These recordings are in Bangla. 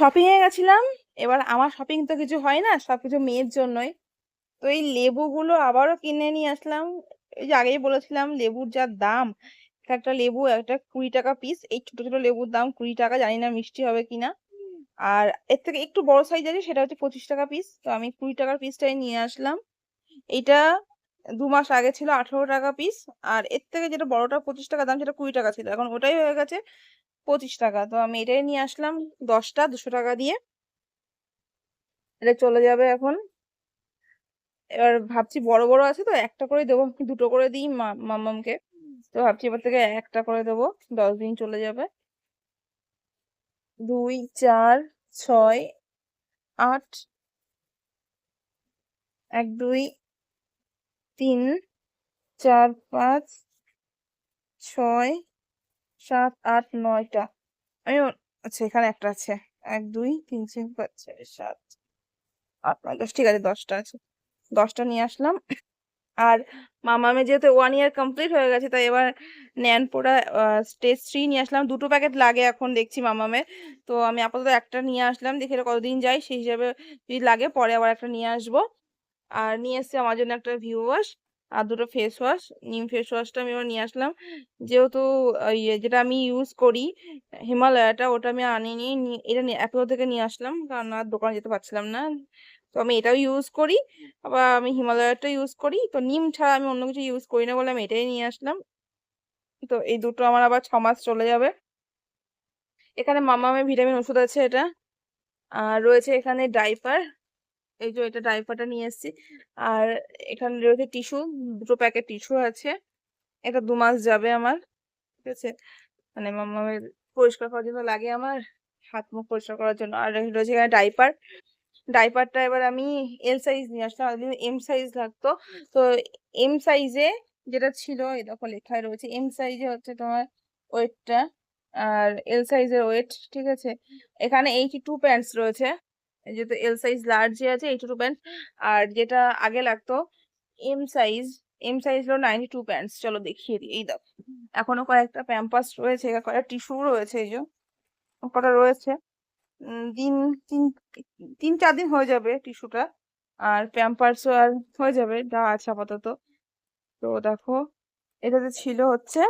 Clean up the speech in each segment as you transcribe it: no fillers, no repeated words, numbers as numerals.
শপিং এ গেছিলাম। এবার আমার শপিং তো কিছু হয় না, সবকিছু মেয়ের জন্যই। তো এই লেবুগুলো আবারও কিনে নিয়ে আসলাম। এই যে আগেই বলেছিলাম লেবুর যা দাম, একটা লেবু একটা 20 টাকা পিস। এই ছোট ছোট লেবুর দাম 20 টাকা, জানি না মিষ্টি হবে কিনা। আর এর থেকে একটু বড় সাইজ আছে, সেটা হচ্ছে 25 টাকা পিস। তো আমি 20 টাকার পিসটাই নিয়ে আসলাম। এটা 2 মাস আগে ছিল 18 টাকা পিস। আর এর থেকে যেটা বড়টা 25 টাকা দাম, সেটা 20 টাকা ছিল, এখন ওটাই হয়ে গেছে 25 টাকা। তো আমি এটাই নিয়ে আসলাম 10টা 200 টাকা দিয়ে। এটা চলে যাবে এখন। এবার ভাবছি বড় বড় আছে তো একটা করে দেবো, দুটো করে দিই মাম্মামকে। তো ভাবছি এবার থেকে একটা করে দেবো, 10 দিন চলে যাবে। 2 4 6 8, 1 2 3 4 5 6 7 8 9টা। আমি আচ্ছা, এখানে একটা আছে। 1 2 3 4 5 6 7 8 9 10, ঠিক আছে 10টা আছে। 10টা নিয়ে আসলাম। আর মামামে যেহেতু 1 ইয়ার কমপ্লিট হয়ে গেছে, তাই এবার ন্যানপোড়া স্টেজ 3 নিয়ে আসলাম। 2টো প্যাকেট লাগে এখন দেখছি মামামের। তো আমি আপাতত একটা নিয়ে আসলাম, দেখি এটা কতদিন যায়, সেই হিসাবে যদি লাগে পরে আবার একটা নিয়ে আসবো। আর নিয়ে এসেছি আমার জন্য একটা ভিউ ওয়াশ আর দুটো ফেস ওয়াশ। নিম ফেস ওয়াশটা আমি এবার নিয়ে আসলাম, যেহেতু যেটা আমি ইউজ করি হিমালয়াটা, ওটা আমি আনিনি। এটা অ্যাপেলো থেকে নিয়ে আসলাম, কারণ আর দোকানে যেতে পারছিলাম না। তো আমি এটাও ইউজ করি, আবার আমি হিমালয়াটা ইউজ করি। তো নিম ছাড়া আমি অন্য কিছু ইউজ করি না বলে আমি এটাই নিয়ে আসলাম। তো এই দুটো আমার আবার 6 মাস চলে যাবে। এখানে মামামের ভিটামিন ওষুধ আছে এটা। আর রয়েছে এখানে ডাইপার। এই যে এটা ডাইপারটা নিয়ে এসেছি। আর এখানে রয়েছে টিস্যু, 2টো প্যাকেট টিস্যু আছে। এটা 2 মাস যাবে আমার। ঠিক আছে, মানে মামামের পরিষ্কার করার জন্য লাগে আমার, হাত মুখ পরিষ্কার করার জন্য। আর রয়েছে এখানে ডাইপার। ডাইপারটা এবার আমি এল সাইজ নিয়ে আসলাম, এম সাইজ লাগতো। তো এম সাইজে যেটা ছিল, এই দেখো লেখাই রয়েছে এম সাইজে হচ্ছে তোমার ওয়েটটা, আর এল সাইজের ওয়েট। ঠিক আছে, এখানে 82 প্যান্টস রয়েছে। যেহেতু এল সাইজ লার্জে আছে 82 প্যান্টস। আর যেটা আগে লাগতো এম সাইজ, এম সাইজ হলো 92 প্যান্টস। চলো দেখিয়ে দিই, এই দেখো এখনো কয়েকটা প্যাম্পাস রয়েছে, কয়েকটা টিস্যু রয়েছে, এই যে কটা রয়েছে। দিন তিন 3 4 দিন হয়ে যাবে টিস্যুটা, আর প্যাম্পার্সও আর হয়ে যাবে, যা আছে আপাতত। তো দেখো, এটাতে ছিল হচ্ছে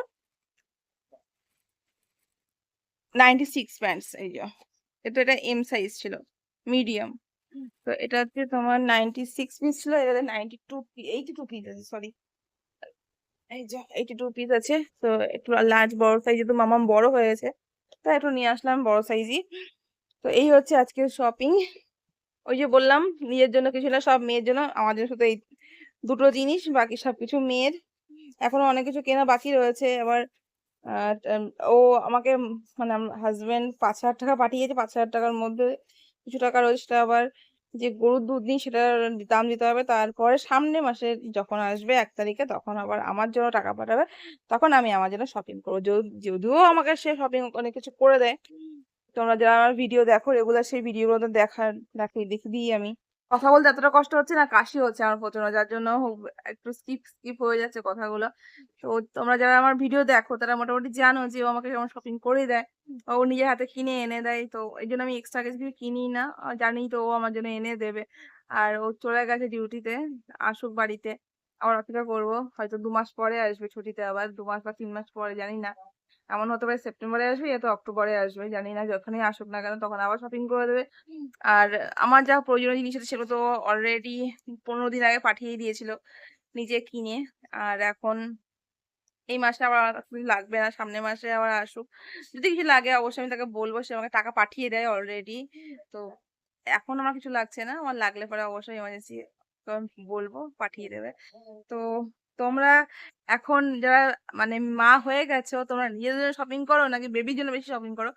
96 প্যান্টস, এই যে এটা এম সাইজ ছিল, মিডিয়াম। তো এটা হচ্ছে তোমার 96 পিস ছিল, এটাতে 92 82 পিস আছে, সরি। এই যে 82 পিস আছে। তো একটু লার্জ বড় সাইজ, যেহেতু মামাম বড় হয়েছে তাই একটু নিয়ে আসলাম বড় সাইজই। তো এই হচ্ছে আজকের শপিং। ওই যে বললাম নিজের জন্য কিছু না, সব মেয়ের জন্য। আমার জন্য শুধু এই দুটো জিনিস, বাকি সবকিছু মেয়ের। এখনো অনেক কিছু কেনা বাকি রয়েছে আবার। ও আমাকে মানে হাজবেন্ড 5,000 টাকা পাঠিয়েছে, 5,000 টাকার মধ্যে কিছু টাকা রয়েছে, সেটা আবার যে গরুর দুধ নিই সেটার দাম দিতে হবে। তারপরে সামনে মাসে যখন আসবে 1 তারিখে, তখন আবার আমার জন্য টাকা পাঠাবে, তখন আমি আমার জন্য শপিং করবো। যদিও আমাকে সে শপিং অনেক কিছু করে দেয়। তোমরা যারা আমার ভিডিও দেখো রেগুলার, সেই ভিডিওগুলো তো দেখি দিই আমি। কথা বলতে এতটা কষ্ট হচ্ছে না, কাশি হচ্ছে আমার প্রচন্ড, যার জন্য একটু স্কিপ স্কিপ হয়ে যাচ্ছে কথাগুলো। তো তোমরা যারা আমার ভিডিও দেখো তারা মোটামুটি জানো যে ও আমাকে যেমন শপিং করে দেয়, ও নিজের হাতে কিনে এনে দেয়। তো এই জন্য আমি এক্সট্রা কিছু কিনি না, জানি তো ও আমার জন্য এনে দেবে। আর ও চলে গেছে ডিউটিতে, আসুক বাড়িতে, আবার অপেক্ষা করবো। হয়তো 2 মাস পরে আসবে ছুটিতে, আবার 2 মাস বা 3 মাস পরে, জানি না। এমন হতে পারে সেপ্টেম্বরে আসবে, তো অক্টোবরে আসবে, জানি না। যখনই আসুক না কেন তখন আবার শপিং করে দেবে। আর আমার যা প্রয়োজনীয় জিনিস আছে সেগুলো তো অলরেডি 15 দিন আগে পাঠিয়ে দিয়েছিল নিজে কিনে। আর এখন এই মাসে আবার কিছু লাগবে না, সামনের মাসে আবার আসুক। যদি কিছু লাগে অবশ্যই আমি তাকে বলবো, সে আমাকে টাকা পাঠিয়ে দেয় অলরেডি। তো এখন আমার কিছু লাগছে না, আমার লাগলে পরে অবশ্যই এমার্জেন্সি বলবো, পাঠিয়ে দেবে। তো তোমরা এখন যারা মানে মা হয়ে গেছো, তোমরা নিজেদের জন্য শপিং করো নাকি বেবির জন্য বেশি শপিং করো,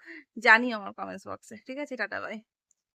জানিও আমার কমেন্টস বক্সে। ঠিক আছে, টাটা বাই।